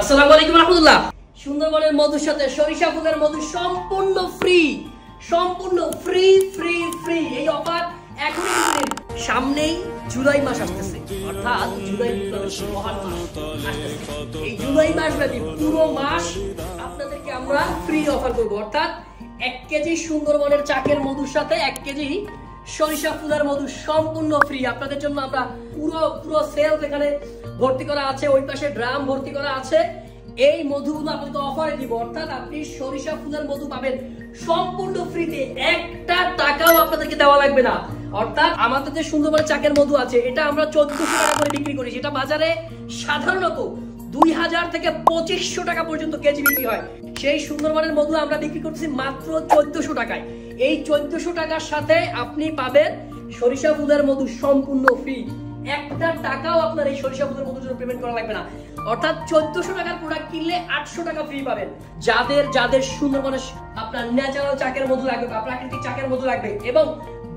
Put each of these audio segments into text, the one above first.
আসসালামু আলাইকুম রাহমাতুল্লাহ। সুন্দরবনের মধুর সাথে সরিষা ফুলের মধু সম্পূর্ণ ফ্রি, সম্পূর্ণ ফ্রি ফ্রি ফ্রি। এই অফার এখনই নিন। সামনেই জুলাই মাস আসতেছে, অর্থাৎ জুলাই মহান মাস আসতেছে। এই জুলাই মাস ব্যাপী পুরো মাস আপনাদেরকে আমরা ফ্রি অফার করব, অর্থাৎ 1 কেজি সুন্দরবনের চাকের মধুর সাথে 1 কেজি সরিষা ফুলের মধু সম্পূর্ণ ফ্রি। আপনাদের জন্য আমরা পুরো সেলফ এখানে ভর্তি করা আছে, ওই পাশে ড্রাম ভর্তি করা আছে। এই মধুগুলো আপনাকে অফারে দিব, অর্থাৎ আপনি সরিষা ফুলের মধু পাবেন সম্পূর্ণ ফ্রিতে, 1 টাকাও আপনাদেরকে দেওয়া লাগবে না। অর্থাৎ আমাদের যে সুন্দরবন চাকের মধু আছে এটা আমরা 1400 টাকা করে বিক্রি করি, যেটা বাজারে সাধারণত 2000 থেকে 2500 টাকা পর্যন্ত কেজি বিক্রি হয়। সেই সুন্দরবনের মধু আমরা বিক্রি করতেছি মাত্র 1400 টাকায়। এই 1400 টাকার সাথে আপনি পাবেন সরিষা ফুলের মধু সম্পূর্ণ ফ্রি। 1 টাকাও আপনার এই সরিষা ফুলের মধুর জন্য পেমেন্ট করা লাগবে না। অর্থাৎ 1400 টাকার প্রোডাক্ট কিনলে 800 টাকা ফ্রি পাবেন। যাদের সুন্দরবনের আপনার ন্যাচারাল চাকের মধু লাগবে বা প্রাকৃতিক চাকের মধু লাগবে এবং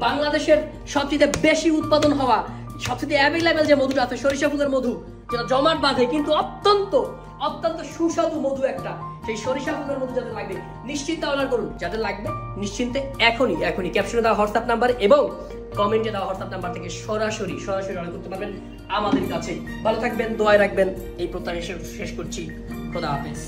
বাংলাদেশের সবচেয়ে বেশি উৎপাদন হওয়া, সবচেয়ে অ্যাভেলেবেল যে মধুটা আছে সরিষা ফুলের মধু, যেটা জমাট বাঁধে কিন্তু অত্যন্ত সুস্বাদু মধু একটা, সেই সরিষা ফুলের মধু যাদের লাগবে নিশ্চিন্তে অর্ডার করুন। যাদের লাগবে নিশ্চিন্তে এখনই ক্যাপশনে দেওয়া হোয়াটসঅ্যাপ নাম্বার এবং কমেন্টে দেওয়া হোয়াটসঅ্যাপ নাম্বার থেকে সরাসরি অর্ডার করতে পারবেন আমাদের কাছে। ভালো থাকবেন, দোয়ায় রাখবেন, এই প্রত্যাশা শেষ করছি। খোদা হাফেজ।